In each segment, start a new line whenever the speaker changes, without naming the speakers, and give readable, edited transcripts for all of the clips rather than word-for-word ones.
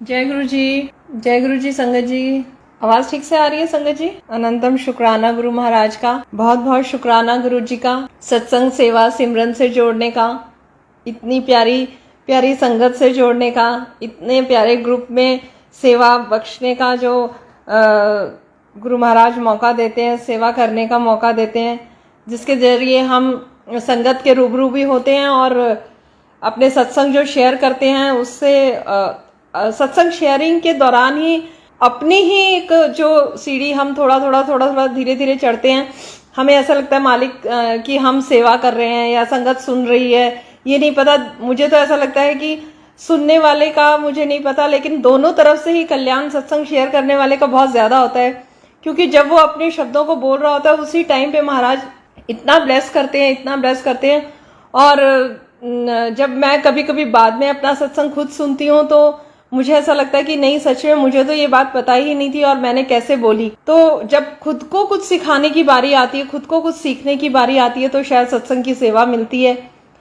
जय गुरु जी। जय गुरु जी। संगत जी, आवाज ठीक से आ रही है? संगत जी, अनंतम शुक्राना गुरु महाराज का, बहुत बहुत शुक्राना गुरु जी का, सत्संग सेवा सिमरन से जोड़ने का, इतनी प्यारी प्यारी संगत से जोड़ने का, इतने प्यारे ग्रुप में सेवा बख्शने का जो गुरु महाराज मौका देते हैं, सेवा करने का मौका देते हैं, जिसके जरिए हम संगत के रूबरू भी होते हैं और अपने सत्संग जो शेयर करते हैं उससे सत्संग शेयरिंग के दौरान ही अपनी ही एक जो सीढ़ी हम थोड़ा थोड़ा धीरे धीरे चढ़ते हैं। हमें ऐसा लगता है मालिक कि हम सेवा कर रहे हैं या संगत सुन रही है, ये नहीं पता। मुझे तो ऐसा लगता है कि सुनने वाले का मुझे नहीं पता, लेकिन दोनों तरफ से ही कल्याण सत्संग शेयर करने वाले का बहुत ज्यादा होता है, क्योंकि जब वो अपने शब्दों को बोल रहा होता है उसी टाइम पे महाराज इतना ब्लेस करते हैं, इतना ब्लेस करते हैं। और जब मैं कभी कभी बाद में अपना सत्संग खुद सुनती हूँ तो मुझे ऐसा लगता है कि नहीं, सच में मुझे तो ये बात पता ही नहीं थी और मैंने कैसे बोली। तो जब खुद को कुछ सिखाने की बारी आती है, खुद को कुछ सीखने की बारी आती है, तो शायद सत्संग की सेवा मिलती है,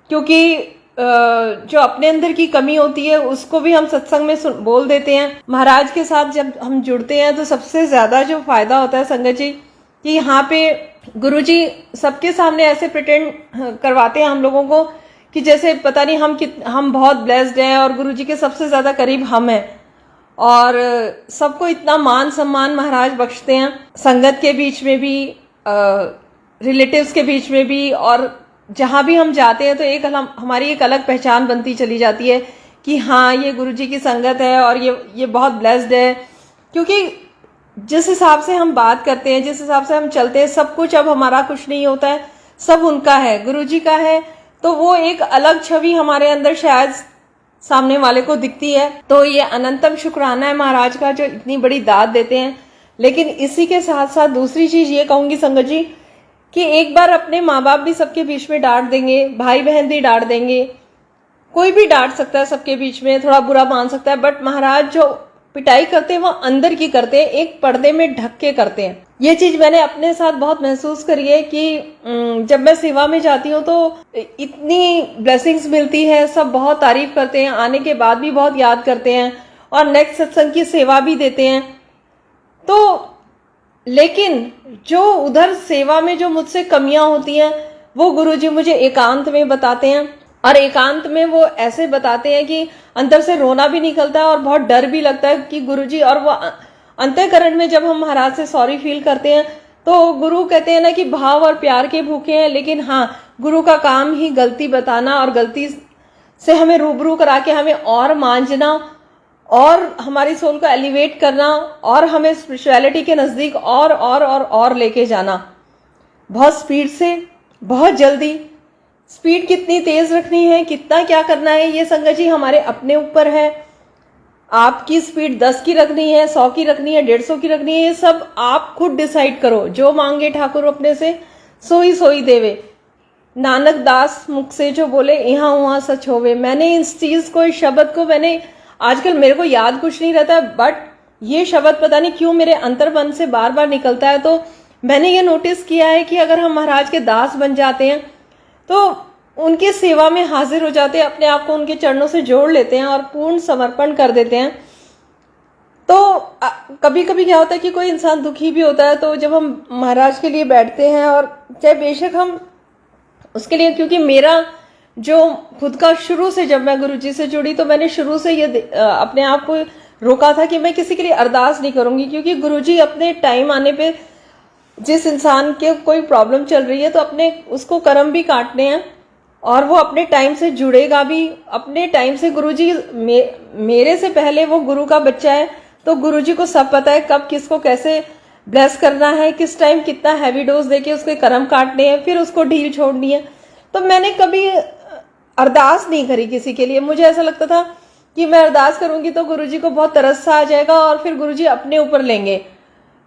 क्योंकि जो अपने अंदर की कमी होती है उसको भी हम सत्संग में बोल देते हैं। महाराज के साथ जब हम जुड़ते हैं तो सबसे ज्यादा जो फायदा होता है संगत जी, कि यहाँ पे गुरु जी सबके सामने ऐसे प्रिटेंड करवाते हैं हम लोगों को कि जैसे पता नहीं हम बहुत ब्लेस्ड हैं और गुरु जी के सबसे ज्यादा करीब हम हैं, और सबको इतना मान सम्मान महाराज बख्शते हैं, संगत के बीच में भी, रिलेटिव्स के बीच में भी, और जहां भी हम जाते हैं तो हमारी एक अलग पहचान बनती चली जाती है कि हाँ, ये गुरु जी की संगत है और ये बहुत ब्लेस्ड है। क्योंकि जिस हिसाब से हम बात करते हैं, जिस हिसाब से हम चलते हैं, सब कुछ अब हमारा कुछ नहीं होता है, सब उनका है, गुरु जी का है। तो वो एक अलग छवि हमारे अंदर शायद सामने वाले को दिखती है। तो ये अनंतम शुक्राना है महाराज का जो इतनी बड़ी दाद देते हैं। लेकिन इसी के साथ साथ दूसरी चीज ये कहूंगी संगत जी, कि एक बार अपने माँ बाप भी सबके बीच में डांट देंगे, भाई बहन भी डांट देंगे, कोई भी डांट सकता है सबके बीच में, थोड़ा बुरा मान सकता है, बट महाराज जो पिटाई करते हैं वो अंदर की करते हैं, एक पर्दे में ढक के करते हैं। ये चीज मैंने अपने साथ बहुत महसूस करी है कि जब मैं सेवा में जाती हूँ तो इतनी ब्लेसिंग्स मिलती है, सब बहुत तारीफ करते हैं, आने के बाद भी बहुत याद करते हैं और नेक्स्ट सत्संग की सेवा भी देते हैं। तो लेकिन जो उधर सेवा में जो मुझसे कमियां होती हैं वो गुरुजी मुझे एकांत में बताते हैं, और एकांत में वो ऐसे बताते हैं कि अंदर से रोना भी निकलता है और बहुत डर भी लगता है कि गुरुजी, और वो अंतःकरण में जब हम महाराज से सॉरी फील करते हैं तो गुरु कहते हैं ना कि भाव और प्यार के भूखे हैं, लेकिन हाँ, गुरु का काम ही गलती बताना और गलती से हमें रूबरू करा के हमें और मांझना और हमारी सोल को एलिवेट करना और हमें स्पिरिचुअलिटी के नजदीक और लेके जाना, बहुत स्पीड से, बहुत जल्दी। स्पीड कितनी तेज रखनी है, कितना क्या करना है, ये संगत जी हमारे अपने ऊपर है। आपकी स्पीड 10 की रखनी है, 100 की रखनी है, 150 की रखनी है, ये सब आप खुद डिसाइड करो। जो मांगे ठाकुर अपने से सोई देवे, नानक दास मुख से जो बोले यहाँ वहां सच होवे। मैंने इस चीज को, इस शब्द को, मैंने आजकल मेरे को याद कुछ नहीं रहता, बट ये शब्द पता नहीं क्यों मेरे अंतर्मन से बार बार निकलता है। तो मैंने ये नोटिस किया है कि अगर हम महाराज के दास बन जाते हैं तो उनकी सेवा में हाजिर हो जाते हैं, अपने आप को उनके चरणों से जोड़ लेते हैं और पूर्ण समर्पण कर देते हैं। तो कभी कभी क्या होता है कि कोई इंसान दुखी भी होता है, तो जब हम महाराज के लिए बैठते हैं, और चाहे बेशक हम उसके लिए, क्योंकि मेरा जो खुद का शुरू से, जब मैं गुरुजी से जुड़ी तो मैंने शुरू से ये अपने आप को रोका था कि मैं किसी के लिए अरदास नहीं करूंगी, क्योंकि गुरुजी अपने टाइम आने पे जिस इंसान के कोई प्रॉब्लम चल रही है तो अपने उसको कर्म भी काटने हैं और वो अपने टाइम से जुड़ेगा भी, अपने टाइम से। गुरुजी मेरे से पहले वो गुरु का बच्चा है, तो गुरुजी को सब पता है कब किसको कैसे ब्लेस करना है, किस टाइम कितना हैवी डोज देके उसके कर्म काटने हैं, फिर उसको ढील छोड़नी है। तो मैंने कभी अरदास नहीं करी किसी के लिए। मुझे ऐसा लगता था कि मैं अरदास करूंगी तो गुरुजी को बहुत तरस सा आ जाएगा और फिर गुरुजी अपने ऊपर लेंगे,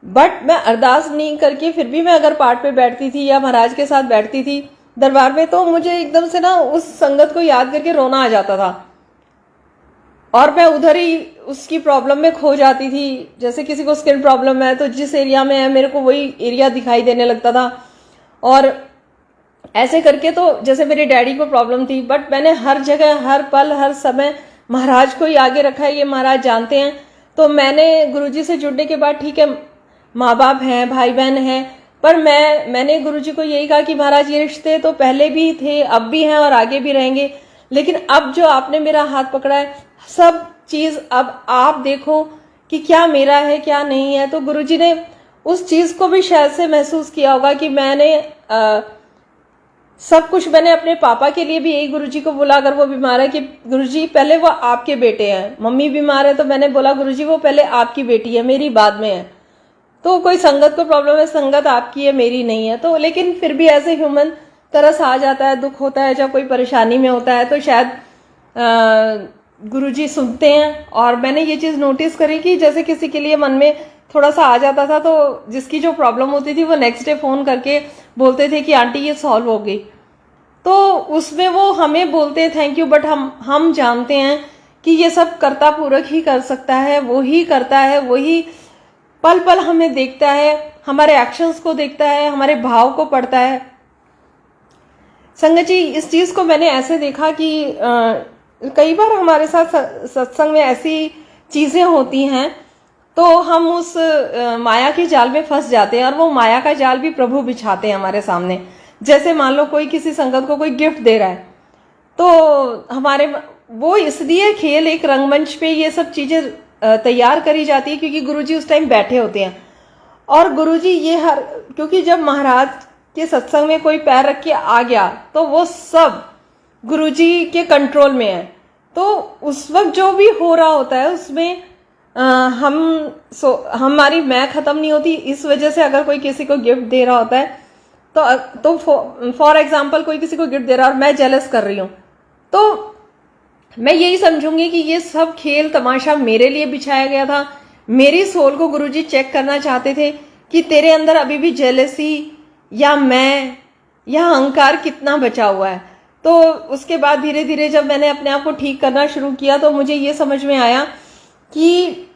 बट मैं अरदास नहीं करके फिर भी मैं अगर पाठ पे बैठती थी या महाराज के साथ बैठती थी दरबार में, तो मुझे एकदम से ना उस संगत को याद करके रोना आ जाता था और मैं उधर ही उसकी प्रॉब्लम में खो जाती थी। जैसे किसी को स्किन प्रॉब्लम है तो जिस एरिया में है मेरे को वही एरिया दिखाई देने लगता था, और ऐसे करके तो जैसे मेरे डैडी को प्रॉब्लम थी, बट मैंने हर जगह, हर पल, हर समय महाराज को ही आगे रखा है, ये महाराज जानते हैं। तो मैंने गुरुजी से जुड़ने के बाद, ठीक है माँ बाप हैं, भाई बहन हैं, पर मैंने गुरुजी को यही कहा कि महाराज ये रिश्ते तो पहले भी थे, अब भी हैं और आगे भी रहेंगे, लेकिन अब जो आपने मेरा हाथ पकड़ा है, सब चीज अब आप देखो कि क्या मेरा है क्या नहीं है। तो गुरुजी ने उस चीज को भी शायद से महसूस किया होगा कि मैंने सब कुछ मैंने अपने पापा के लिए भी यही गुरुजी को बोला, अगर वो बीमार है, कि गुरुजी पहले वो आपके बेटे हैं। मम्मी बीमार है तो मैंने बोला गुरुजी वो पहले आपकी बेटी है, मेरी बाद में है। तो कोई संगत को प्रॉब्लम है, संगत आपकी है, मेरी नहीं है। तो लेकिन फिर भी एज ए ह्यूमन तरस आ जाता है, दुख होता है, जब कोई परेशानी में होता है तो शायद गुरुजी सुनते हैं। और मैंने ये चीज नोटिस करी कि जैसे किसी के लिए मन में थोड़ा सा आ जाता था, तो जिसकी जो प्रॉब्लम होती थी वो नेक्स्ट डे फोन करके बोलते थे कि आंटी ये सॉल्व हो गई। तो उसमें वो हमें बोलते हैं थैंक यू, बट हम जानते हैं कि ये सब कर्ता पूरक ही कर सकता है, वो ही करता है, वही पल पल हमें देखता है, हमारे एक्शंस को देखता है, हमारे भाव को पढ़ता है। संगत जी, इस चीज को मैंने ऐसे देखा कि कई बार हमारे साथ सत्संग में ऐसी चीजें होती हैं तो हम उस माया के जाल में फंस जाते हैं, और वो माया का जाल भी प्रभु बिछाते हैं हमारे सामने। जैसे मान लो कोई किसी संगत को कोई गिफ्ट दे रहा है, तो हमारे वो इसलिए खेल एक रंगमंच पे ये सब चीजें तैयार करी जाती है क्योंकि गुरुजी उस टाइम बैठे होते हैं। और गुरुजी ये क्योंकि जब महाराज के सत्संग में कोई पैर रख के आ गया तो वो सब गुरुजी के कंट्रोल में है। तो उस वक्त जो भी हो रहा होता है उसमें हमारी मैं खत्म नहीं होती। इस वजह से अगर कोई किसी को गिफ्ट दे रहा होता है तो फॉर एग्जाम्पल कोई किसी को गिफ्ट दे रहा है और मैं जेलस कर रही हूं, तो मैं यही समझूंगी कि ये सब खेल तमाशा मेरे लिए बिछाया गया था। मेरी सोल को गुरुजी चेक करना चाहते थे कि तेरे अंदर अभी भी जेलसी या मैं या अहंकार कितना बचा हुआ है। तो उसके बाद धीरे धीरे जब मैंने अपने आप को ठीक करना शुरू किया तो मुझे ये समझ में आया कि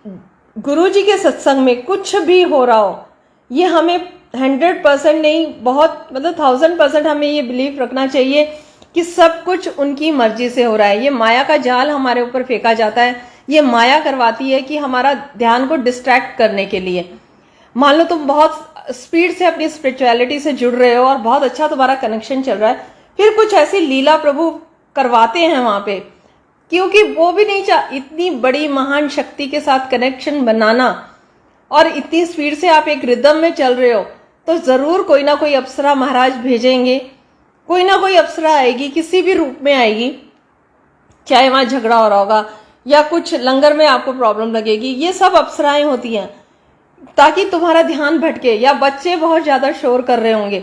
गुरुजी के सत्संग में कुछ भी हो रहा हो, ये हमें 100% नहीं, बहुत मतलब 1000% हमें ये बिलीव रखना चाहिए कि सब कुछ उनकी मर्जी से हो रहा है। ये माया का जाल हमारे ऊपर फेंका जाता है, ये माया करवाती है कि हमारा ध्यान को डिस्ट्रैक्ट करने के लिए। मान लो तुम बहुत स्पीड से अपनी स्पिरिचुअलिटी से जुड़ रहे हो और बहुत अच्छा तुम्हारा कनेक्शन चल रहा है, फिर कुछ ऐसी लीला प्रभु करवाते हैं वहां पे, क्योंकि वो भी नहीं इतनी बड़ी महान शक्ति के साथ कनेक्शन बनाना और इतनी स्पीड से आप एक रिदम में चल रहे हो, तो जरूर कोई ना कोई अप्सरा महाराज भेजेंगे, कोई ना कोई अप्सरा आएगी, किसी भी रूप में आएगी। चाहे वहां झगड़ा हो रहा होगा या कुछ लंगर में आपको प्रॉब्लम लगेगी, ये सब अप्सराएं होती हैं ताकि तुम्हारा ध्यान भटके, या बच्चे बहुत ज्यादा शोर कर रहे होंगे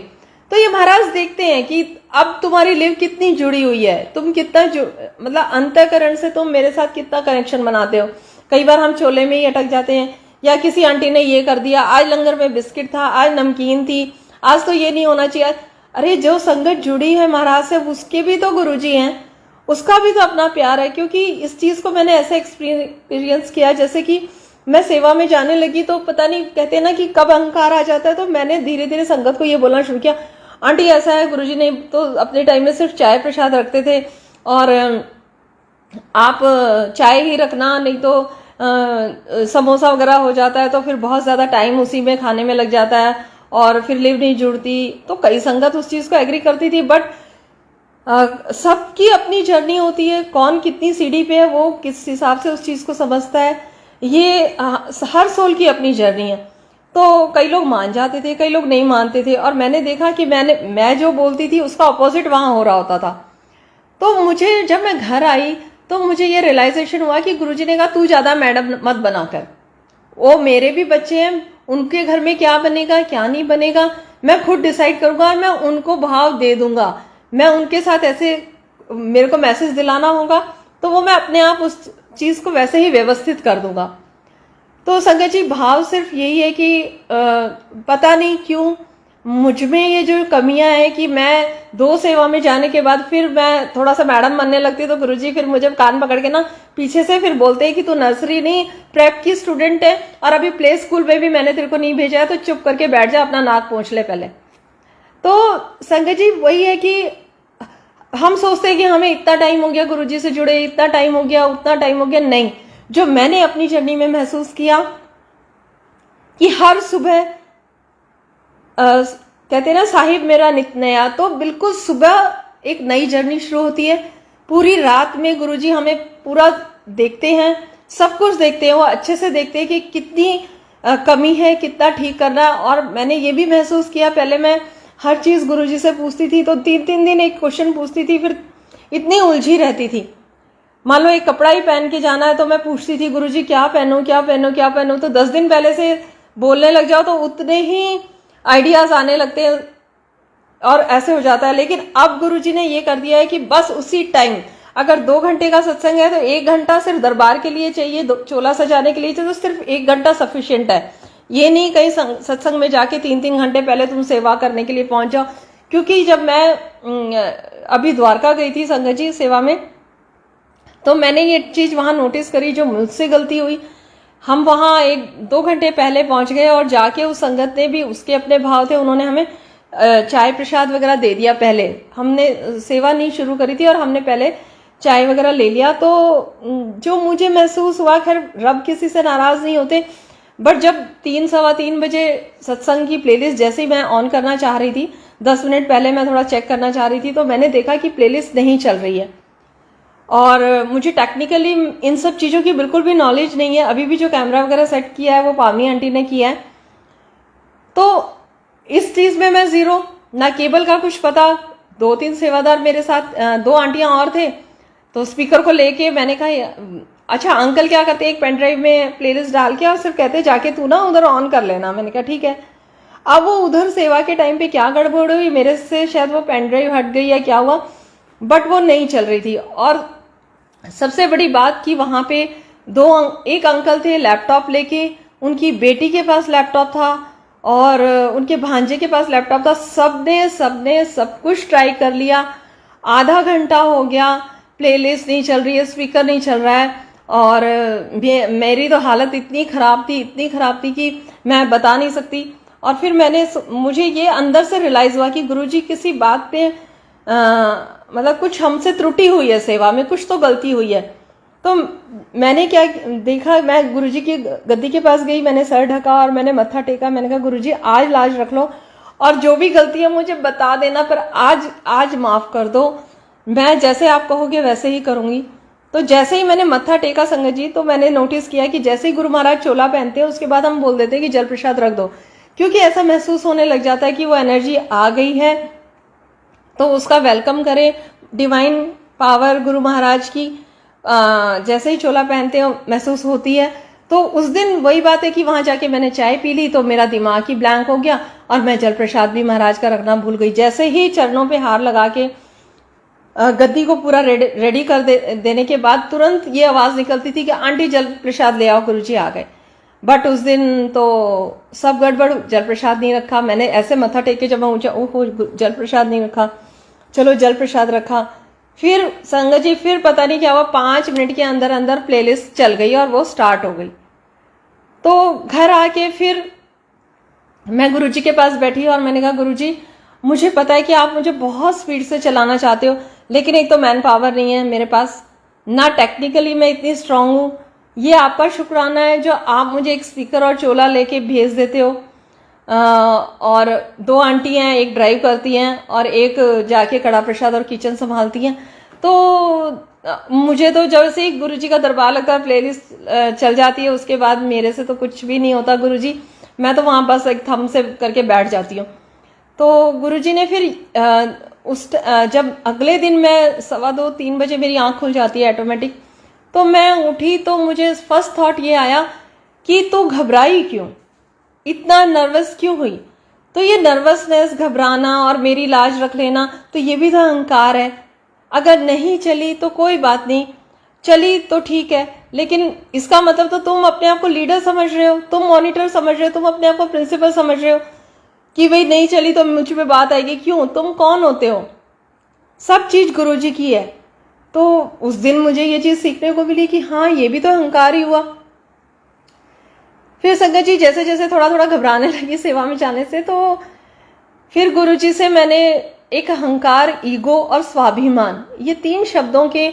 तो ये महाराज देखते हैं कि अब तुम्हारी लिव कितनी जुड़ी हुई है, तुम कितना मतलब अंतःकरण से तुम मेरे साथ कितना कनेक्शन बनाते हो। कई बार हम चोले में ही अटक जाते हैं, या किसी आंटी ने ये कर दिया, आज लंगर में बिस्किट था, आज नमकीन थी, आज तो ये नहीं होना चाहिए। अरे जो संगत जुड़ी है महाराज से, उसके भी तो गुरुजी हैं, उसका भी तो अपना प्यार है। क्योंकि इस चीज को मैंने ऐसे एक्सपीरियंस किया, जैसे कि मैं सेवा में जाने लगी तो पता नहीं, कहते हैं ना कि कब अहंकार आ जाता है, तो मैंने धीरे धीरे संगत को ये बोलना शुरू किया, आंटी ऐसा है, गुरुजी ने तो अपने टाइम में सिर्फ चाय प्रसाद रखते थे और आप चाय ही रखना, नहीं तो समोसा वगैरह हो जाता है तो फिर बहुत ज्यादा टाइम उसी में खाने में लग जाता है और फिर लिव नहीं जुड़ती। तो कई संगत उस चीज को एग्री करती थी, बट सबकी अपनी जर्नी होती है, कौन कितनी सीढ़ी पे है वो किस हिसाब से उस चीज को समझता है, ये हर सोल की अपनी जर्नी है। तो कई लोग मान जाते थे, कई लोग नहीं मानते थे, और मैंने देखा कि मैं जो बोलती थी उसका अपोजिट वहां हो रहा होता था। तो मुझे जब मैं घर आई तो मुझे ये रियलाइजेशन हुआ कि गुरुजी ने कहा तू ज्यादा मैडम मत बनाकर, वो मेरे भी बच्चे हैं, उनके घर में क्या बनेगा क्या नहीं बनेगा मैं खुद डिसाइड करूंगा और मैं उनको भाव दे दूंगा। मैं उनके साथ ऐसे मेरे को मैसेज दिलाना होगा तो वो मैं अपने आप उस चीज को वैसे ही व्यवस्थित कर दूंगा। तो संगत जी, भाव सिर्फ यही है कि पता नहीं क्यों मुझ में ये जो कमियां हैं कि मैं 2 सेवा में जाने के बाद फिर मैं थोड़ा सा मैडम बनने लगती, तो गुरुजी फिर मुझे कान पकड़ के ना पीछे से फिर बोलते हैं कि तू नर्सरी नहीं प्रेप की स्टूडेंट है और अभी प्ले स्कूल में भी मैंने तेरे को नहीं भेजा है, तो चुप करके बैठ जा, अपना नाक पोंछ ले पहले। तो संगत जी वही है कि हम सोचते हैं कि हमें इतना टाइम हो गया गुरुजी से जुड़े, इतना टाइम हो गया, उतना टाइम हो गया। नहीं, जो मैंने अपनी जर्नी में महसूस किया कि हर सुबह कहते हैं ना साहिब मेरा नित नया, तो बिल्कुल सुबह एक नई जर्नी शुरू होती है। पूरी रात में गुरुजी हमें पूरा देखते हैं, सब कुछ देखते हैं, वो अच्छे से देखते हैं कि कितनी कमी है, कितना ठीक करना है। और मैंने ये भी महसूस किया, पहले मैं हर चीज़ गुरुजी से पूछती थी तो 3-3 दिन एक क्वेश्चन पूछती थी, फिर इतनी उलझी रहती थी। मान लो एक कपड़ा ही पहन के जाना है तो मैं पूछती थी गुरुजी क्या पहनूं क्या पहनूं क्या पहनूं, तो 10 दिन पहले से बोलने लग जाओ तो उतने ही आइडियाज आने लगते हैं और ऐसे हो जाता है। लेकिन अब गुरुजी ने ये कर दिया है कि बस उसी टाइम, अगर 2 घंटे का सत्संग है तो 1 घंटा सिर्फ दरबार के लिए चाहिए, चोला सजाने के लिए चाहिए, तो सिर्फ 1 घंटा सफिशिएंट है। ये नहीं कहीं सत्संग में जाके 3-3 घंटे पहले तुम सेवा करने के लिए पहुंच जाओ। क्योंकि जब मैं अभी द्वारका गई थी संगत जी सेवा में, तो मैंने ये चीज वहां नोटिस करी जो मुझसे गलती हुई। हम वहां 1-2 घंटे पहले पहुंच गए और जाके उस संगत ने भी, उसके अपने भाव थे, उन्होंने हमें चाय प्रसाद वगैरह दे दिया। पहले हमने सेवा नहीं शुरू करी थी और हमने पहले चाय वगैरह ले लिया। तो जो मुझे महसूस हुआ, खैर रब किसी से नाराज नहीं होते, बट जब 3-3:15 बजे सत्संग की प्लेलिस्ट जैसे ही मैं ऑन करना चाह रही थी, 10 मिनट पहले मैं थोड़ा चेक करना चाह रही थी, तो मैंने देखा कि प्लेलिस्ट नहीं चल रही है। और मुझे टेक्निकली इन सब चीज़ों की बिल्कुल भी नॉलेज नहीं है। अभी भी जो कैमरा वगैरह सेट किया है वो पावनी आंटी ने किया है, तो इस चीज़ में मैं ज़ीरो, ना केबल का कुछ पता। 2-3 सेवादार मेरे साथ, 2 आंटियां और थे, तो स्पीकर को लेके मैंने कहा अच्छा अंकल क्या करते हैं, एक पेन ड्राइव में प्लेलिस्ट डाल के और सिर्फ कहते जाके तू ना उधर ऑन कर लेना। मैंने कहा ठीक है। अब वो उधर सेवा के टाइम पे क्या गड़बड़ हुई, मेरे से शायद वो पेन ड्राइव हट गई या क्या हुआ, बट वो नहीं चल रही थी। और सबसे बड़ी बात कि वहां पे एक अंकल थे लैपटॉप लेके, उनकी बेटी के पास लैपटॉप था और उनके भांजे के पास लैपटॉप था। सबने सब कुछ ट्राई कर लिया, आधा घंटा हो गया, प्लेलिस्ट नहीं चल रही है, स्पीकर नहीं चल रहा है। और मेरी तो हालत इतनी खराब थी कि मैं बता नहीं सकती। और फिर मुझे ये अंदर से रियलाइज हुआ कि गुरुजी किसी बात पे मतलब कुछ हमसे त्रुटि हुई है, सेवा में कुछ तो गलती हुई है। तो मैंने क्या देखा, मैं गुरुजी की गद्दी के पास गई, मैंने सर ढका और मैंने मत्था टेका। मैंने कहा गुरुजी आज लाज रख लो और जो भी गलती है मुझे बता देना, पर आज माफ कर दो, मैं जैसे आप कहोगे वैसे ही करूंगी। तो जैसे ही मैंने मत्था टेका संगत जी, तो मैंने नोटिस किया कि जैसे ही गुरु महाराज चोला पहनते हैं उसके बाद हम बोल देते हैं कि जल प्रसाद रख दो, क्योंकि ऐसा महसूस होने लग जाता है कि वो एनर्जी आ गई है, तो उसका वेलकम करें। डिवाइन पावर गुरु महाराज की जैसे ही चोला पहनते हैं महसूस होती है। तो उस दिन वही बात है कि वहां जाके मैंने चाय पी ली तो मेरा दिमाग ही ब्लैंक हो गया और मैं जल प्रसाद भी महाराज का रखना भूल गई। जैसे ही चरणों पे हार लगा के गद्दी को पूरा रेडी कर देने के बाद तुरंत ये आवाज निकलती थी कि आंटी जल प्रसाद ले आओ, गुरुजी आ गए। बट उस दिन तो सब गड़बड़, जल प्रसाद नहीं रखा। मैंने ऐसे मत्था टेक के जब मैं ऊंचा, ओहो जल प्रसाद नहीं रखा, चलो जल प्रसाद रखा। फिर संगत जी फिर पता नहीं क्या हुआ, 5 मिनट के अंदर अंदर प्लेलिस्ट चल गई और वो स्टार्ट हो गई। तो घर आके फिर मैं गुरुजी के पास बैठी और मैंने कहा गुरुजी मुझे पता है कि आप मुझे बहुत स्पीड से चलाना चाहते हो, लेकिन एक तो मैन पावर नहीं है मेरे पास, ना टेक्निकली मैं इतनी स्ट्रांग हूँ। ये आपका शुक्राना है जो आप मुझे एक स्पीकर और चोला लेके भेज देते हो। और 2 आंटी हैं, एक ड्राइव करती हैं और एक जाके कड़ा प्रसाद और किचन संभालती हैं। तो मुझे तो जब से ही गुरुजी का दरबार लगता है, प्लेलिस्ट चल जाती है, उसके बाद मेरे से तो कुछ भी नहीं होता गुरुजी, मैं तो वहां बस एक थम से करके बैठ जाती हूँ। तो गुरुजी ने फिर जब अगले दिन मैं 2:15-3 बजे मेरी आंख खुल जाती है ऑटोमेटिक, तो मैं उठी तो मुझे फर्स्ट थॉट ये आया कि तू घबराई क्यों, इतना नर्वस क्यों हुई। तो ये नर्वसनेस, घबराना और मेरी लाज रख लेना, तो ये भी तो अहंकार है। अगर नहीं चली तो कोई बात नहीं, चली तो ठीक है, लेकिन इसका मतलब तो तुम अपने आप को लीडर समझ रहे हो, तुम मॉनिटर समझ रहे हो, तुम अपने आप को प्रिंसिपल समझ रहे हो कि भाई नहीं चली तो मुझ पे बात आएगी। क्यों, तुम कौन होते हो? सब चीज गुरुजी की है। तो उस दिन मुझे ये चीज सीखने को मिली कि हाँ ये भी तो अहंकार ही हुआ। फिर संगत जी जैसे जैसे थोड़ा थोड़ा घबराने लगी सेवा में जाने से, तो फिर गुरुजी से मैंने एक अहंकार, ईगो और स्वाभिमान, ये 3 शब्दों के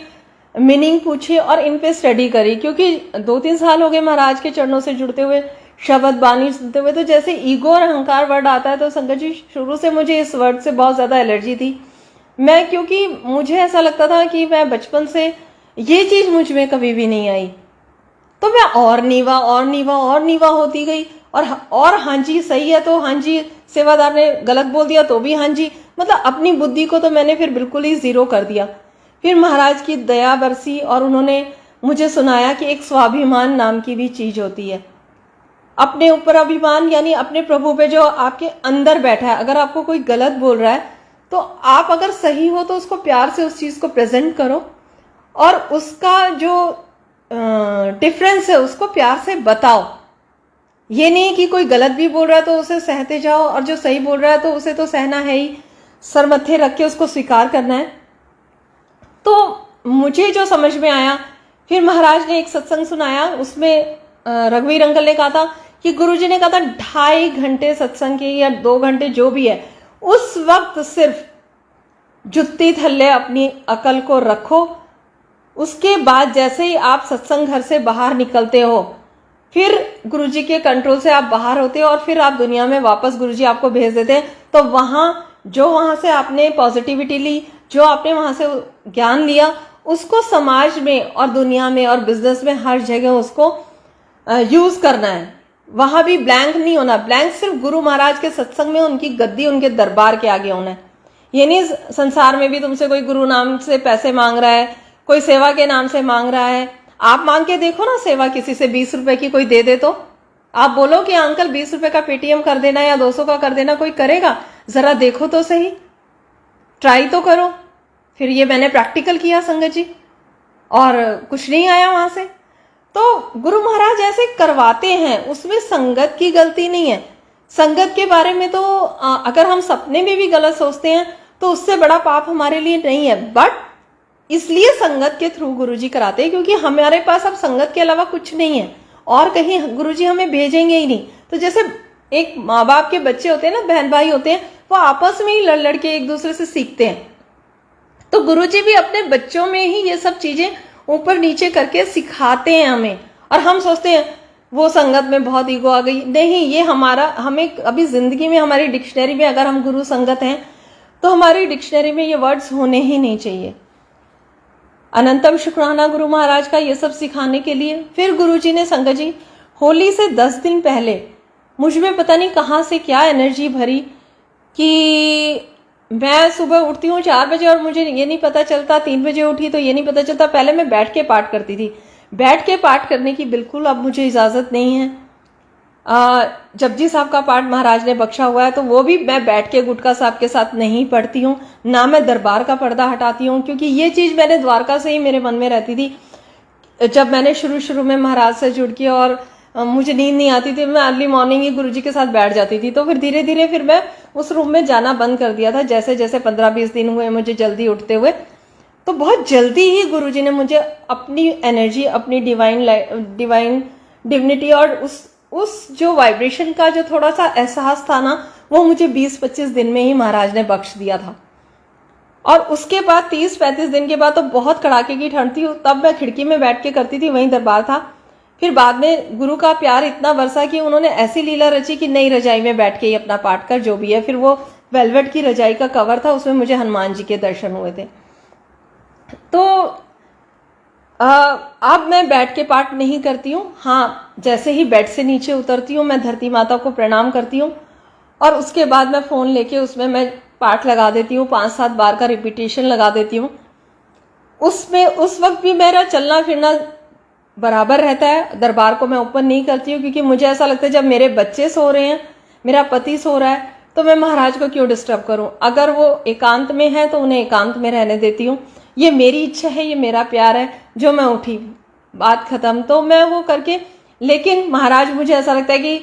मीनिंग पूछी और इन पे स्टडी करी, क्योंकि 2-3 साल हो गए महाराज के चरणों से जुड़ते हुए, शब्द बानी सुनते हुए। तो जैसे ईगो और अहंकार वर्ड आता है तो संगत जी शुरू से मुझे इस वर्ड से बहुत ज्यादा एलर्जी थी। मैं, क्योंकि मुझे ऐसा लगता था कि मैं बचपन से ये चीज मुझ में कभी भी नहीं आई, तो मैं और नीवा होती गई। और हाँ जी सही है तो हाँ जी, सेवादार ने गलत बोल दिया तो भी हाँ जी, मतलब अपनी बुद्धि को तो मैंने फिर बिल्कुल ही जीरो कर दिया। फिर महाराज की दया बरसी और उन्होंने मुझे सुनाया कि एक स्वाभिमान नाम की भी चीज होती है। अपने ऊपर अभिमान, यानी अपने प्रभु पे जो आपके अंदर बैठा है। अगर आपको कोई गलत बोल रहा है तो आप अगर सही हो तो उसको प्यार से उस चीज को प्रेजेंट करो और उसका जो डिफरेंस है उसको प्यार से बताओ। ये नहीं कि कोई गलत भी बोल रहा है तो उसे सहते जाओ और जो सही बोल रहा है तो उसे तो सहना है ही, सर मत्थे रख के उसको स्वीकार करना है। तो मुझे जो समझ में आया, फिर महाराज ने एक सत्संग सुनाया, उसमें रघुवीर अंकल ने कहा था कि गुरुजी ने कहा था 2.5 घंटे सत्संग के या 2 घंटे जो भी है, उस वक्त सिर्फ जुत्ती थल्ले अपनी अकल को रखो। उसके बाद जैसे ही आप सत्संग घर से बाहर निकलते हो, फिर गुरुजी के कंट्रोल से आप बाहर होते हो और फिर आप दुनिया में वापस गुरुजी आपको भेज देते हैं। तो वहां से आपने पॉजिटिविटी ली, जो आपने वहां से ज्ञान लिया, उसको समाज में और दुनिया में और बिजनेस में हर जगह उसको यूज करना है। वहां भी ब्लैंक नहीं होना। ब्लैंक सिर्फ गुरु महाराज के सत्संग में, उनकी गद्दी, उनके दरबार के आगे होना है। ये नहीं संसार में भी तुमसे कोई गुरु नाम से पैसे मांग रहा है, कोई सेवा के नाम से मांग रहा है। आप मांग के देखो ना सेवा किसी से, 20 रुपए की कोई दे दे तो आप बोलो कि अंकल 20 रुपए का पेटीएम कर देना या 200 का कर देना, कोई करेगा? जरा देखो तो सही, ट्राई तो करो। फिर ये मैंने प्रैक्टिकल किया संगत जी और कुछ नहीं आया वहां से। तो गुरु महाराज ऐसे करवाते हैं, उसमें संगत की गलती नहीं है। संगत के बारे में तो अगर हम सपने में भी गलत सोचते हैं तो उससे बड़ा पाप हमारे लिए नहीं है, बट इसलिए संगत के थ्रू गुरुजी कराते हैं क्योंकि हमारे पास अब संगत के अलावा कुछ नहीं है और कहीं गुरुजी हमें भेजेंगे ही नहीं। तो जैसे एक माँ बाप के बच्चे होते हैं ना, बहन भाई होते हैं, वो आपस में ही लड़ लड़ के एक दूसरे से सीखते हैं। तो गुरुजी भी अपने बच्चों में ही ये सब चीजें ऊपर नीचे करके सिखाते हैं हमें। और हम सोचते हैं वो संगत में बहुत ईगो आ गई। नहीं, ये हमें अभी जिंदगी में हमारी डिक्शनरी में अगर हम गुरु संगत हैं तो हमारी डिक्शनरी में ये वर्ड्स होने ही नहीं चाहिए। अनंतम शुक्राना गुरु महाराज का ये सब सिखाने के लिए। फिर गुरुजी ने संगत जी होली से 10 दिन पहले मुझ में पता नहीं कहाँ से क्या एनर्जी भरी कि मैं सुबह उठती हूँ 4 बजे और मुझे ये नहीं पता चलता, 3 बजे उठी तो ये नहीं पता चलता। पहले मैं बैठ के पाठ करती थी, बैठ के पाठ करने की बिल्कुल अब मुझे इजाजत नहीं है। जपजी साहब का पाठ महाराज ने बख्शा हुआ है तो वो भी मैं बैठ के गुटका साहब के साथ नहीं पढ़ती हूँ, ना मैं दरबार का पर्दा हटाती हूँ, क्योंकि ये चीज मैंने द्वारका से ही मेरे मन में रहती थी। जब मैंने शुरू में महाराज से जुड़ के और मुझे नींद नहीं आती थी, मैं अर्ली मॉर्निंग ही गुरुजी के साथ बैठ जाती थी। तो फिर धीरे धीरे फिर मैं उस रूम में जाना बंद कर दिया था। जैसे जैसे 15-20 दिन हुए मुझे जल्दी उठते हुए, तो बहुत जल्दी ही गुरुजी ने मुझे अपनी एनर्जी, अपनी डिवाइन डिविनिटी और उस जो वाइब्रेशन का जो थोड़ा सा एहसास था ना, वो मुझे 20-25 दिन में ही महाराज ने बख्श दिया था। और उसके बाद 30-35 दिन के बाद तो बहुत कड़ाके की ठंड थी, तब मैं खिड़की में बैठ के करती थी, वहीं दरबार था। फिर बाद में गुरु का प्यार इतना बरसा कि उन्होंने ऐसी लीला रची कि नई रजाई में बैठ के ही अपना पाठ कर, जो भी है। फिर वो वेलवेट की रजाई का कवर था, उसमें मुझे हनुमान जी के दर्शन हुए थे। तो अब मैं बैठ के पाठ नहीं करती हूँ। हाँ, जैसे ही बेड से नीचे उतरती हूँ मैं धरती माता को प्रणाम करती हूँ और उसके बाद मैं फोन लेके उसमें मैं पाठ लगा देती हूँ, 5-7 बार का रिपीटेशन लगा देती हूँ। उसमें उस वक्त भी मेरा चलना फिरना बराबर रहता है। दरबार को मैं ओपन नहीं करती हूँ क्योंकि मुझे ऐसा लगता है जब मेरे बच्चे सो रहे हैं, मेरा पति सो रहा है, तो मैं महाराज को क्यों डिस्टर्ब करूं। अगर वो एकांत में है तो उन्हें एकांत में रहने देती हूँ। ये मेरी इच्छा है, ये मेरा प्यार है, जो मैं उठी बात खत्म, तो मैं वो करके। लेकिन महाराज मुझे ऐसा लगता है कि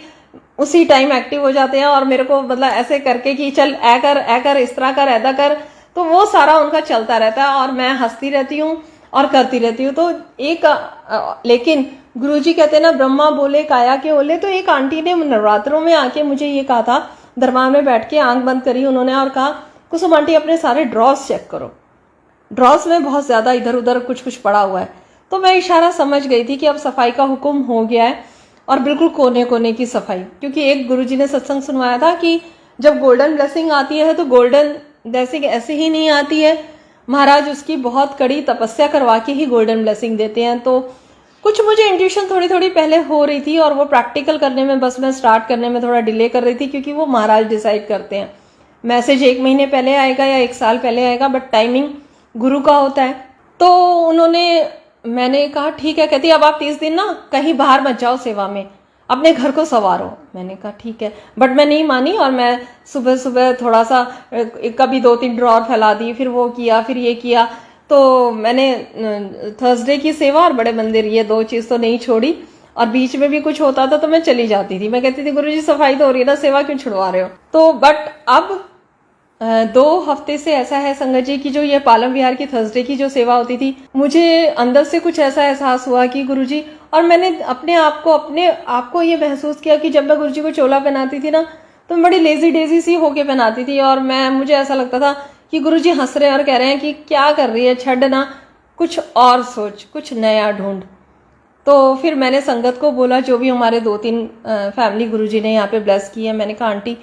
उसी टाइम एक्टिव हो जाते हैं और मेरे को मतलब ऐसे करके कि चल ऐ कर इस तरह कर, ऐदा कर, तो वो सारा उनका चलता रहता है और मैं हंसती रहती हूँ और करती रहती हूँ। तो लेकिन गुरुजी कहते हैं ना, ब्रह्मा बोले काया के ओले। तो एक आंटी ने नवरात्रों में आके मुझे ये कहा था, दरबार में बैठ के आंख बंद करी उन्होंने और कहा कुसुम आंटी अपने सारे ड्रॉस चेक करो, ड्रॉस में बहुत ज़्यादा इधर उधर कुछ कुछ पड़ा हुआ है। तो मैं इशारा समझ गई थी कि अब सफाई का हुक्म हो गया है, और बिल्कुल कोने कोने की सफाई। क्योंकि एक गुरुजी ने सत्संग सुनवाया था कि जब गोल्डन ब्लेसिंग आती है तो गोल्डन ब्लेसिंग ऐसे ही नहीं आती है, महाराज उसकी बहुत कड़ी तपस्या करवा के ही गोल्डन ब्लेसिंग देते हैं। तो कुछ मुझे इंट्यूशन थोड़ी थोड़ी पहले हो रही थी, और वो प्रैक्टिकल करने में बस मैं स्टार्ट करने में थोड़ा डिले कर रही थी, क्योंकि वो महाराज डिसाइड करते हैं। मैसेज 1 महीने पहले आएगा या 1 साल पहले आएगा, बट टाइमिंग गुरु का होता है। तो मैंने कहा ठीक है। कहती अब आप 30 दिन ना कहीं बाहर मत जाओ सेवा में, अपने घर को संवारो। मैंने कहा ठीक है, बट मैं नहीं मानी, और मैं सुबह सुबह थोड़ा सा कभी 2-3 ड्रॉर फैला दी, फिर वो किया, फिर ये किया। तो मैंने थर्सडे की सेवा और बड़े मंदिर, ये 2 चीज़ तो नहीं छोड़ी। और बीच में भी कुछ होता था तो मैं चली जाती थी। मैं कहती थी गुरुजी सफाई तो हो रही है ना, सेवा क्यों छुड़वा रहे हो। तो बट अब 2 हफ्ते से ऐसा है संगत जी की जो ये पालम विहार की थर्सडे की जो सेवा होती थी, मुझे अंदर से कुछ ऐसा एहसास हुआ कि गुरुजी, और मैंने अपने आप को ये महसूस किया कि जब मैं गुरुजी को चोला पहनाती थी ना, तो मैं बड़ी लेजी डेजी सी होके पहनाती थी, और मुझे ऐसा लगता था कि गुरुजी हंस रहे हैं और कह रहे हैं कि क्या कर रही है, छड़ ना, कुछ और सोच, कुछ नया ढूंढ। तो फिर मैंने संगत को बोला, जो भी हमारे 2-3 फैमिली गुरुजी ने यहाँ पे ब्लेस की है, मैंने कहा आंटी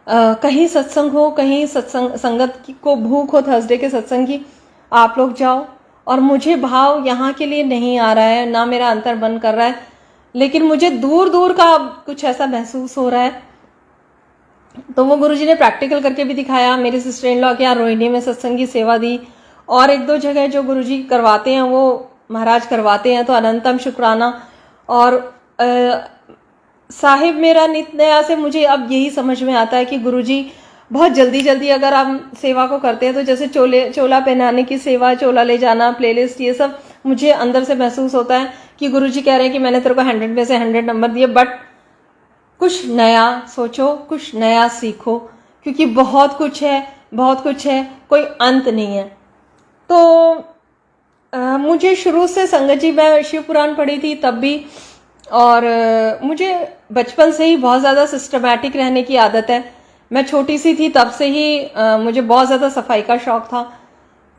कहीं सत्संग हो, कहीं संगत को भूख हो थर्सडे के सत्संग की, आप लोग जाओ। और मुझे भाव यहाँ के लिए नहीं आ रहा है, ना मेरा अंतर बन कर रहा है, लेकिन मुझे दूर दूर का कुछ ऐसा महसूस हो रहा है। तो वो गुरुजी ने प्रैक्टिकल करके भी दिखाया। मेरे सिस्टर इन लॉ के यहाँ रोहिणी में सत्संग की सेवा दी, और 1-2 जगह जो गुरुजी करवाते हैं वो महाराज करवाते हैं, तो अनंतम शुक्राना। और साहिब मेरा नित नया से मुझे अब यही समझ में आता है कि गुरुजी बहुत जल्दी जल्दी अगर हम सेवा को करते हैं, तो जैसे चोला पहनाने की सेवा, चोला ले जाना, प्लेलिस्ट, ये सब मुझे अंदर से महसूस होता है कि गुरुजी कह रहे हैं कि मैंने तेरे को 100 में से 100 नंबर दिए, बट कुछ नया सोचो, कुछ नया सीखो, क्योंकि बहुत कुछ है, कोई अंत नहीं है। तो मुझे शुरू से संगत जी, मैं शिव पुराण पढ़ी थी तब भी, और मुझे बचपन से ही बहुत ज़्यादा सिस्टमैटिक रहने की आदत है। मैं छोटी सी थी तब से ही मुझे बहुत ज़्यादा सफाई का शौक था।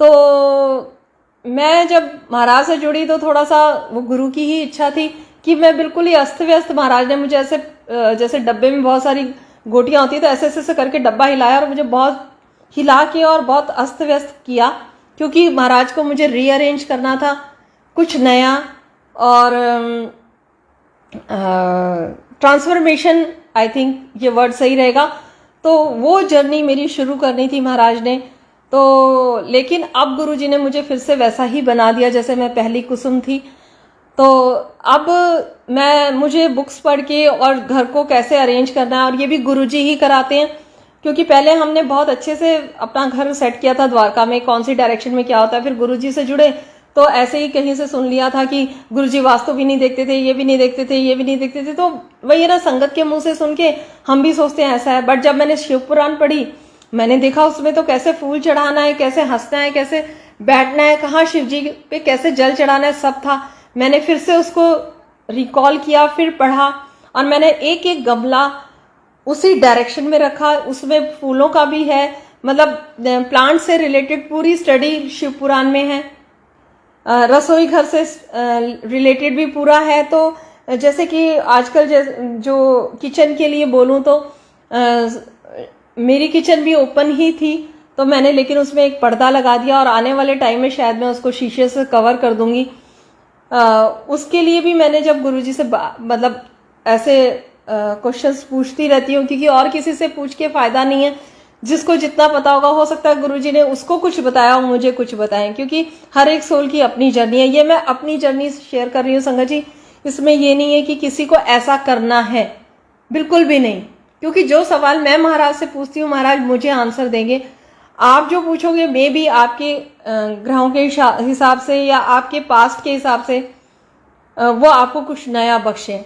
तो मैं जब महाराज से जुड़ी तो थोड़ा सा वो गुरु की ही इच्छा थी कि मैं बिल्कुल ही अस्त व्यस्त, महाराज ने मुझे ऐसे जैसे डब्बे में बहुत सारी गोटियां होती है, तो ऐसे ऐसे करके डब्बा हिलाया, और मुझे बहुत हिला के और बहुत अस्त व्यस्त किया, क्योंकि महाराज को मुझे रीअरेंज करना था, कुछ नया। और ट्रांसफॉर्मेशन, आई थिंक ये वर्ड सही रहेगा। तो वो जर्नी मेरी शुरू करनी थी महाराज ने। तो लेकिन अब गुरुजी ने मुझे फिर से वैसा ही बना दिया जैसे मैं पहली कुसुम थी। तो अब मुझे बुक्स पढ़ के और घर को कैसे अरेंज करना है, और ये भी गुरुजी ही कराते हैं, क्योंकि पहले हमने बहुत अच्छे से अपना घर सेट किया था द्वारका में, कौन सी डायरेक्शन में क्या होता है। फिर गुरुजी से जुड़े तो ऐसे ही कहीं से सुन लिया था कि गुरुजी वास्तु भी नहीं देखते थे, ये भी नहीं देखते थे, ये भी नहीं देखते थे। तो वही है ना, संगत के मुंह से सुन के हम भी सोचते हैं ऐसा है। बट जब मैंने शिव पुराण पढ़ी, मैंने देखा उसमें तो कैसे फूल चढ़ाना है, कैसे हंसना है, कैसे बैठना है, कहाँ शिव जी पे कैसे जल चढ़ाना है, सब था। मैंने फिर से उसको रिकॉल किया, फिर पढ़ा, और मैंने एक एक गमला उसी डायरेक्शन में रखा। उसमें फूलों का भी है, मतलब प्लांट से रिलेटेड पूरी स्टडी शिव पुराण में है। रसोई घर से रिलेटेड भी पूरा है। तो जैसे कि आजकल जो किचन के लिए बोलूं तो मेरी किचन भी ओपन ही थी, तो मैंने लेकिन उसमें एक पर्दा लगा दिया, और आने वाले टाइम में शायद मैं उसको शीशे से कवर कर दूंगी। उसके लिए भी मैंने जब गुरुजी से मतलब ऐसे क्वेश्चंस पूछती रहती हूँ, क्योंकि और किसी से पूछ के फायदा नहीं है। जिसको जितना पता होगा, हो सकता है गुरुजी ने उसको कुछ बताया हो, मुझे कुछ बताएं, क्योंकि हर एक सोल की अपनी जर्नी है। ये मैं अपनी जर्नी शेयर कर रही हूँ संगत जी। इसमें ये नहीं है कि किसी को ऐसा करना है, बिल्कुल भी नहीं। क्योंकि जो सवाल मैं महाराज से पूछती हूँ, महाराज मुझे आंसर देंगे। आप जो पूछोगे मे बी आपके ग्रहों के हिसाब से या आपके पास्ट के हिसाब से वो आपको कुछ नया बख्शे।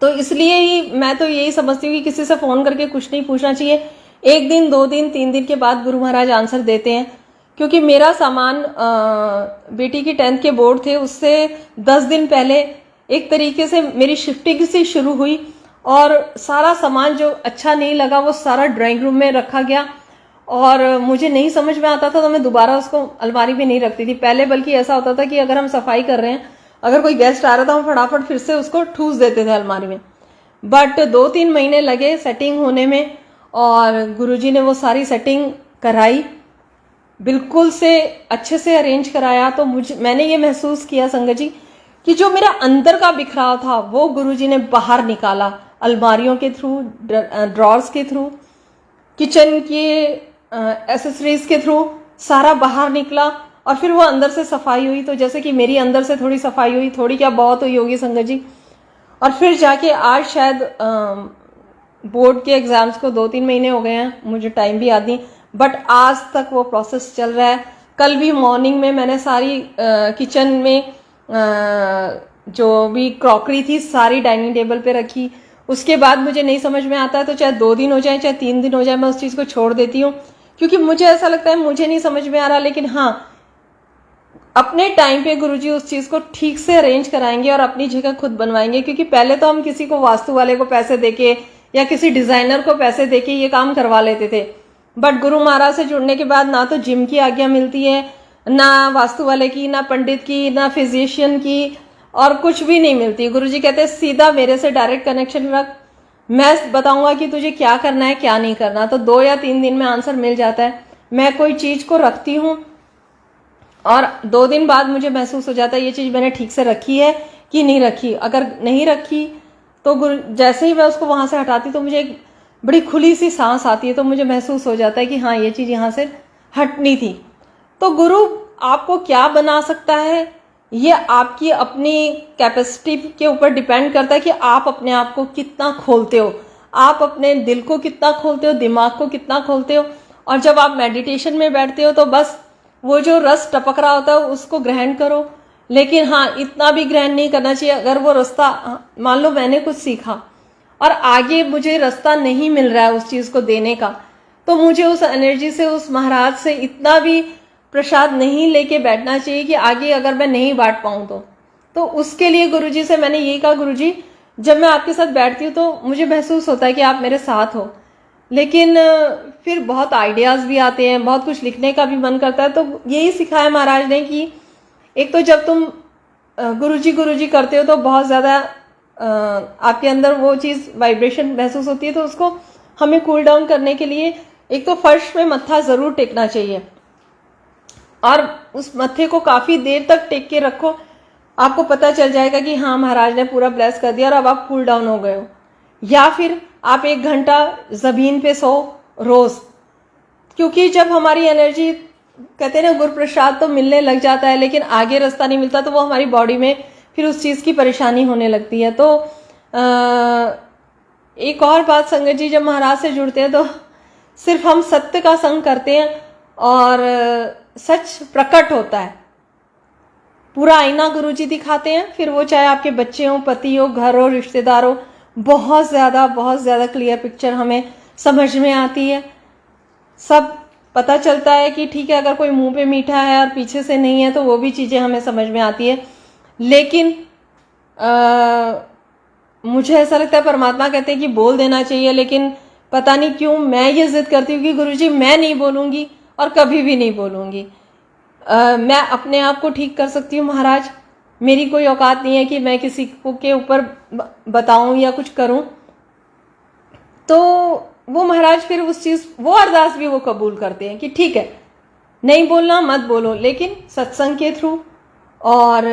तो इसलिए ही मैं तो यही समझती हूँ कि किसी से फोन करके कुछ नहीं पूछना चाहिए। 1 दिन, 2 दिन, 3 दिन के बाद गुरु महाराज आंसर देते हैं। क्योंकि मेरा सामान बेटी की 10th के बोर्ड थे, उससे 10 दिन पहले एक तरीके से मेरी शिफ्टिंग सी शुरू हुई, और सारा सामान जो अच्छा नहीं लगा वो सारा ड्राइंग रूम में रखा गया। और मुझे नहीं समझ में आता था तो मैं दोबारा उसको अलमारी में नहीं रखती थी पहले। बल्कि ऐसा होता था कि अगर हम सफाई कर रहे हैं, अगर कोई गेस्ट आ रहा था, हम फटाफट फिर से उसको ठूस देते थे अलमारी में। बट 2-3 महीने लगे सेटिंग होने में, और गुरुजी ने वो सारी सेटिंग कराई, बिल्कुल से अच्छे से अरेंज कराया। तो मैंने ये महसूस किया संगत जी कि जो मेरा अंदर का बिखराव था वो गुरुजी ने बाहर निकाला, अलमारियों के थ्रू, ड्रॉर्स के थ्रू, किचन के एसेसरीज के थ्रू सारा बाहर निकला। और फिर वो अंदर से सफाई हुई। तो जैसे कि मेरी अंदर से थोड़ी सफाई हुई, थोड़ी क्या बहुत हुई होगी संगत जी। और फिर जाके आज शायद बोर्ड के एग्जाम्स को 2-3 महीने हो गए हैं, मुझे टाइम भी याद नहीं, बट आज तक वो प्रोसेस चल रहा है। कल भी मॉर्निंग में मैंने सारी किचन में जो भी क्रॉकरी थी सारी डाइनिंग टेबल पे रखी। उसके बाद मुझे नहीं समझ में आता है तो चाहे 2 दिन हो जाए चाहे 3 दिन हो जाए, मैं उस चीज़ को छोड़ देती हूँ, क्योंकि मुझे ऐसा लगता है मुझे नहीं समझ में आ रहा। लेकिन हाँ, अपने टाइम पे गुरुजी उस चीज़ को ठीक से अरेंज कराएंगे और अपनी जगह खुद बनवाएंगे। क्योंकि पहले तो हम किसी को, वास्तु वाले को पैसे देके या किसी डिजाइनर को पैसे देके ये काम करवा लेते थे। बट गुरु महाराज से जुड़ने के बाद ना तो जिम की आज्ञा मिलती है, ना वास्तु वाले की, ना पंडित की, ना फिजिशियन की, और कुछ भी नहीं मिलती। गुरुजी कहते हैं सीधा मेरे से डायरेक्ट कनेक्शन रख, मैं बताऊंगा कि तुझे क्या करना है क्या नहीं करना। तो 2 या 3 दिन में आंसर मिल जाता है। मैं कोई चीज को रखती हूँ और 2 दिन बाद मुझे महसूस हो जाता है ये चीज मैंने ठीक से रखी है कि नहीं रखी। अगर नहीं रखी तो जैसे ही मैं उसको वहां से हटाती तो मुझे एक बड़ी खुली सी सांस आती है। तो मुझे महसूस हो जाता है कि हाँ, ये चीज यहाँ से हटनी थी। तो गुरु आपको क्या बना सकता है, ये आपकी अपनी कैपेसिटी के ऊपर डिपेंड करता है कि आप अपने आप को कितना खोलते हो, आप अपने दिल को कितना खोलते हो, दिमाग को कितना खोलते हो। और जब आप मेडिटेशन में बैठते हो तो बस वो जो रस टपक रहा होता है उसको ग्रहण करो। लेकिन हाँ, इतना भी ग्रहण नहीं करना चाहिए। अगर वो रास्ता, मान लो मैंने कुछ सीखा और आगे मुझे रास्ता नहीं मिल रहा है उस चीज को देने का, तो मुझे उस एनर्जी से, उस महाराज से इतना भी प्रसाद नहीं लेके बैठना चाहिए कि आगे अगर मैं नहीं बांट पाऊं तो उसके लिए गुरुजी से मैंने ये कहा, गुरुजी जब मैं आपके साथ बैठती हूँ तो मुझे महसूस होता है कि आप मेरे साथ हो, लेकिन फिर बहुत आइडियाज भी आते हैं, बहुत कुछ लिखने का भी मन करता है। तो यही सिखाया महाराज ने कि एक तो जब तुम गुरुजी करते हो तो बहुत ज़्यादा आपके अंदर वो चीज़ वाइब्रेशन महसूस होती है। तो उसको हमें कूल डाउन करने के लिए एक तो फर्श में मत्था ज़रूर टेकना चाहिए, और उस मत्थे को काफ़ी देर तक टेक के रखो। आपको पता चल जाएगा कि हाँ, महाराज ने पूरा ब्लेस कर दिया और अब आप कूल डाउन हो गए हो। या फिर आप 1 घंटा ज़मीन पे सो रोज़, क्योंकि जब हमारी एनर्जी, कहते हैं ना, गुरु प्रसाद तो मिलने लग जाता है लेकिन आगे रास्ता नहीं मिलता, तो वो हमारी बॉडी में फिर उस चीज़ की परेशानी होने लगती है। तो एक और बात संगत जी, जब महाराज से जुड़ते हैं तो सिर्फ हम सत्य का संग करते हैं और सच प्रकट होता है। पूरा आईना गुरुजी दिखाते हैं, फिर वो चाहे आपके बच्चे हो, पति हो, घर हो, रिश्तेदार हो, बहुत ज़्यादा क्लियर पिक्चर हमें समझ में आती है। सब पता चलता है कि ठीक है, अगर कोई मुंह पे मीठा है और पीछे से नहीं है तो वो भी चीज़ें हमें समझ में आती है। लेकिन मुझे ऐसा लगता है परमात्मा कहते हैं कि बोल देना चाहिए, लेकिन पता नहीं क्यों मैं ये जिद करती हूँ कि गुरुजी मैं नहीं बोलूँगी और कभी भी नहीं बोलूँगी। मैं अपने आप को ठीक कर सकती हूँ महाराज, मेरी कोई औकात नहीं है कि मैं किसी को के ऊपर बताऊं या कुछ करूं। तो वो महाराज फिर उस चीज, वो अरदास भी वो कबूल करते हैं कि ठीक है, नहीं बोलना मत बोलो, लेकिन सत्संग के थ्रू, और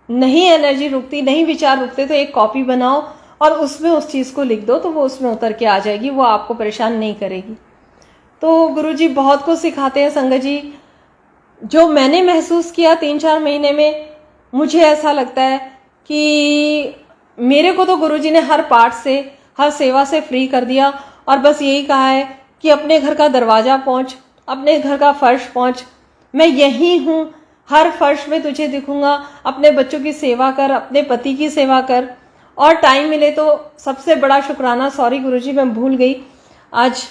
नहीं एनर्जी रुकती, नहीं विचार रुकते तो एक कॉपी बनाओ और उसमें उस चीज को लिख दो, तो वो उसमें उतर के आ जाएगी, वो आपको परेशान नहीं करेगी। तो गुरुजी बहुत कुछ सिखाते हैं संगत जी। जो मैंने महसूस किया 3-4 महीने में, मुझे ऐसा लगता है कि मेरे को तो गुरुजी ने हर पार्ट से, हर सेवा से फ्री कर दिया, और बस यही कहा है कि अपने घर का दरवाजा पहुंच, अपने घर का फर्श पहुंच, मैं यही हूँ, हर फर्श में तुझे दिखूंगा। अपने बच्चों की सेवा कर, अपने पति की सेवा कर, और टाइम मिले तो सबसे बड़ा शुक्राना, सॉरी गुरुजी मैं भूल गई आज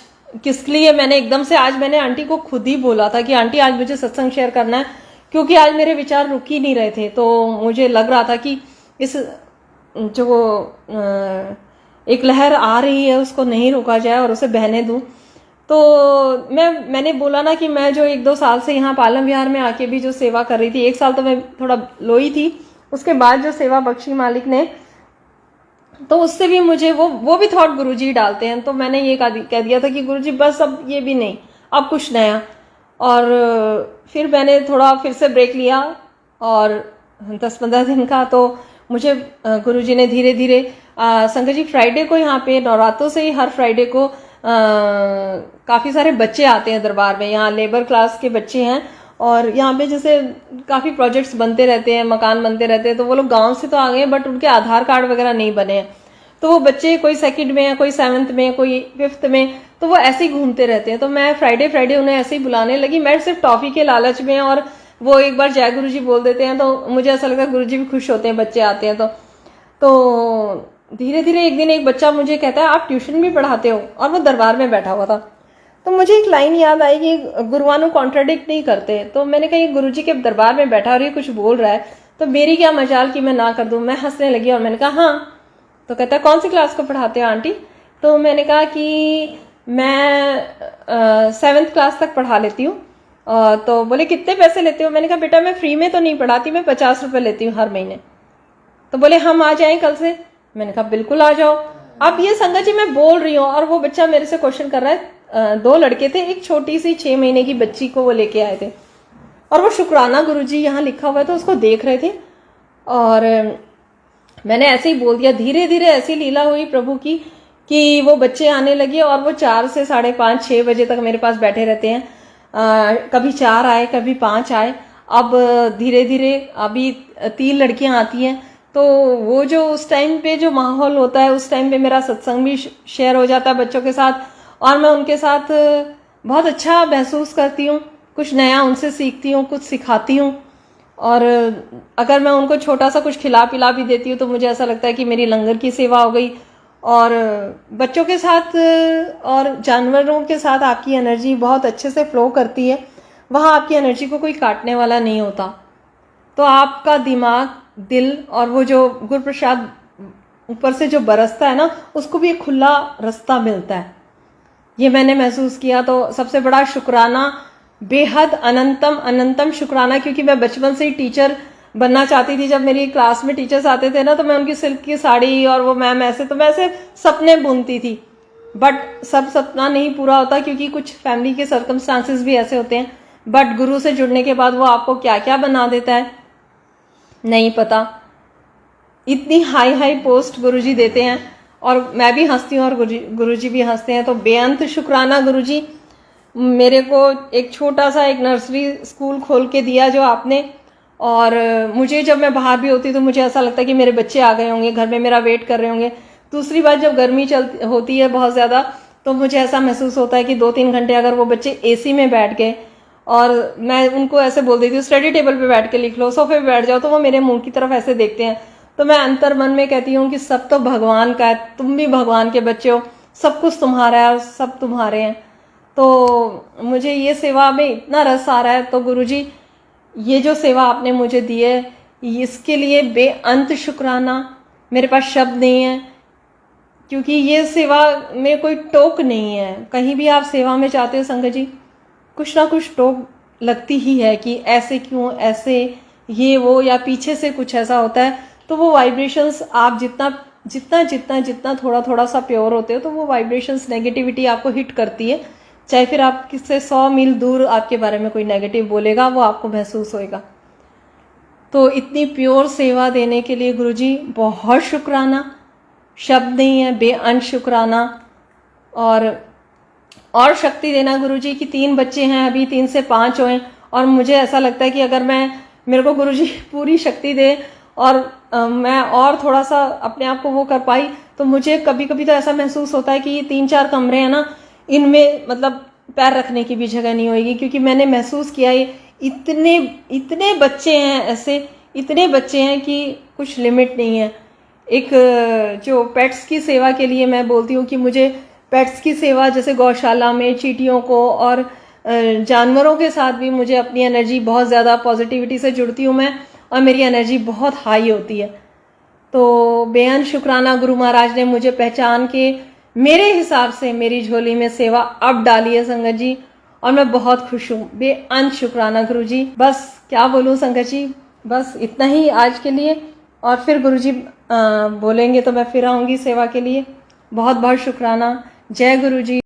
किस लिए मैंने एकदम से, आज मैंने आंटी को खुद ही बोला था कि आंटी आज मुझे सत्संग शेयर करना है, क्योंकि आज मेरे विचार रुक ही नहीं रहे थे। तो मुझे लग रहा था कि इस जो एक लहर आ रही है उसको नहीं रोका जाए और उसे बहने दूं। तो मैंने बोला ना कि मैं जो 1-2 साल से यहाँ पालम विहार में आके भी जो सेवा कर रही थी, 1 साल तो मैं थोड़ा लोई थी, उसके बाद जो सेवा बख्शी मालिक ने, तो उससे भी मुझे वो भी थॉट गुरुजी डालते हैं। तो मैंने ये कह दिया था कि गुरुजी बस अब ये भी नहीं, अब कुछ नया। और फिर मैंने थोड़ा फिर से ब्रेक लिया और 10-15 दिन का। तो मुझे गुरुजी ने धीरे धीरे संगत जी फ्राइडे को यहाँ पे नवरात्रों से ही हर फ्राइडे को काफ़ी सारे बच्चे आते हैं दरबार में। यहाँ लेबर क्लास के बच्चे हैं और यहाँ पे जैसे काफ़ी प्रोजेक्ट्स बनते रहते हैं, मकान बनते रहते हैं। तो वो लोग गांव से तो आ गए बट उनके आधार कार्ड वगैरह नहीं बने हैं। तो वो बच्चे कोई 2nd में है, कोई 7th में, कोई 5th में, तो वो ऐसे ही घूमते रहते हैं। तो मैं फ्राइडे उन्हें ऐसे ही बुलाने लगी। मैं सिर्फ टॉफी के लालच में, और वो एक बार जय गुरु जी बोल देते हैं तो मुझे ऐसा लगता है गुरु जी भी खुश होते हैं, बच्चे आते हैं तो धीरे धीरे एक दिन एक बच्चा मुझे कहता है आप ट्यूशन भी पढ़ाते हो, और वो दरबार में बैठा हुआ था। तो मुझे एक लाइन याद आई कि गुरुआनु कॉन्ट्राडिक्ट नहीं करते। तो मैंने कहा ये गुरुजी के दरबार में बैठा और ये कुछ बोल रहा है, तो मेरी क्या मजाल कि मैं ना कर दूं। मैं हंसने लगी और मैंने कहा हाँ। तो कहता है कौन सी क्लास को पढ़ाते हो आंटी? तो मैंने कहा कि मैं 7th क्लास तक पढ़ा लेती हूँ। तो बोले कितने पैसे लेते हो? मैंने कहा बेटा मैं फ्री में तो नहीं पढ़ाती, मैं 50 रुपये लेती हूँ हर महीने। तो बोले हम आ जाएं कल से? मैंने कहा बिल्कुल आ जाओ। अब ये संगत जी मैं बोल रही हूँ और वो बच्चा मेरे से क्वेश्चन कर रहा है। 2 लड़के थे, एक छोटी सी 6 महीने की बच्ची को वो लेके आए थे और वो शुक्राना गुरुजी यहाँ लिखा हुआ है तो उसको देख रहे थे। और मैंने ऐसे ही बोल दिया। धीरे धीरे ऐसी लीला हुई प्रभु की कि वो बच्चे आने लगे और वो 4 से 5:30-6 बजे तक मेरे पास बैठे रहते हैं। कभी 4 आए, कभी 5 आए। अब धीरे धीरे अभी 3 लड़कियां आती हैं। तो वो जो उस टाइम पे जो माहौल होता है, उस टाइम पे मेरा सत्संग भी शेयर हो जाता है बच्चों के साथ और मैं उनके साथ बहुत अच्छा महसूस करती हूँ। कुछ नया उनसे सीखती हूँ, कुछ सिखाती हूँ। और अगर मैं उनको छोटा सा कुछ खिला पिला भी देती हूँ तो मुझे ऐसा लगता है कि मेरी लंगर की सेवा हो गई। और बच्चों के साथ और जानवरों के साथ आपकी एनर्जी बहुत अच्छे से फ्लो करती है। वहाँ आपकी एनर्जी को कोई काटने वाला नहीं होता। तो आपका दिमाग, दिल और वो जो गुरु प्रसाद ऊपर से जो बरसता है ना, उसको भी एक खुला रास्ता मिलता है। ये मैंने महसूस किया। तो सबसे बड़ा शुक्राना, बेहद अनंतम शुक्राना, क्योंकि मैं बचपन से ही टीचर बनना चाहती थी। जब मेरी क्लास में टीचर्स आते थे ना तो मैं उनकी सिल्क की साड़ी और वो मैम ऐसे, तो मैं ऐसे सपने बुनती थी। बट सब सपना नहीं पूरा होता क्योंकि कुछ फैमिली के सर्कमस्टांसेस भी ऐसे होते हैं। बट गुरु से जुड़ने के बाद वो आपको क्या क्या बना देता है नहीं पता। इतनी हाई पोस्ट गुरुजी देते हैं और मैं भी हंसती हूँ और गुरुजी भी हंसते हैं। तो बेअंत शुक्राना गुरुजी, मेरे को एक छोटा सा एक नर्सरी स्कूल खोल के दिया जो आपने। और मुझे जब मैं बाहर भी होती तो मुझे ऐसा लगता है कि मेरे बच्चे आ गए होंगे, घर में मेरा वेट कर रहे होंगे। दूसरी बात, जब गर्मी होती है बहुत ज़्यादा तो मुझे ऐसा महसूस होता है कि 2-3 घंटे अगर वो बच्चे एसी में बैठ गए और मैं उनको ऐसे बोल देती हूँ स्टडी टेबल पे बैठ के लिख लो, सोफे पे बैठ जाओ, तो वो मेरे मुंह की तरफ ऐसे देखते हैं। तो मैं अंतर मन में कहती हूँ कि सब तो भगवान का है, तुम भी भगवान के बच्चे हो, सब कुछ तुम्हारा है और सब तुम्हारे हैं। तो मुझे ये सेवा में इतना रस आ रहा है। तो गुरुजी, ये जो सेवा आपने मुझे दी है इसके लिए बेअंत शुक्राना। मेरे पास शब्द नहीं है क्योंकि ये सेवा में कोई टोक नहीं है। कहीं भी आप सेवा में जाते हो संगत जी, कुछ ना कुछ टोक लगती ही है कि ऐसे क्यों, ऐसे ये वो, या पीछे से कुछ ऐसा होता है। तो वो वाइब्रेशंस आप जितना थोड़ा सा प्योर होते हो तो वो वाइब्रेशंस नेगेटिविटी आपको हिट करती है। चाहे फिर आप किससे 100 मील दूर आपके बारे में कोई नेगेटिव बोलेगा, वो आपको महसूस होएगा। तो इतनी प्योर सेवा देने के लिए गुरुजी बहुत शुक्राना, शब्द नहीं है, बेअंत शुक्राना। और शक्ति देना गुरुजी कि 3 बच्चे हैं, अभी 3 से 5 हुए और मुझे ऐसा लगता है कि अगर मेरे को गुरुजी पूरी शक्ति दे और मैं और थोड़ा सा अपने आप को वो कर पाई तो मुझे कभी कभी तो ऐसा महसूस होता है कि ये 3-4 कमरे हैं ना, इनमें मतलब पैर रखने की भी जगह नहीं होगी। क्योंकि मैंने महसूस किया ये इतने बच्चे हैं, ऐसे इतने बच्चे हैं कि कुछ लिमिट नहीं है। एक जो पेट्स की सेवा के लिए मैं बोलती हूँ कि मुझे पेट्स की सेवा, जैसे गौशाला में चींटियों को और जानवरों के साथ भी मुझे अपनी एनर्जी बहुत ज़्यादा पॉजिटिविटी से जुड़ती हूँ मैं, और मेरी एनर्जी बहुत हाई होती है। तो बेअंत शुक्राना गुरु महाराज ने मुझे पहचान के मेरे हिसाब से मेरी झोली में सेवा अब डाली है संगत जी, और मैं बहुत खुश हूँ। बेअंत शुक्राना गुरु जी। बस क्या बोलूँ संगत जी, बस इतना ही आज के लिए, और फिर गुरु जी बोलेंगे तो मैं फिर आऊँगी सेवा के लिए। बहुत बहुत शुक्राना। जय गुरु जी।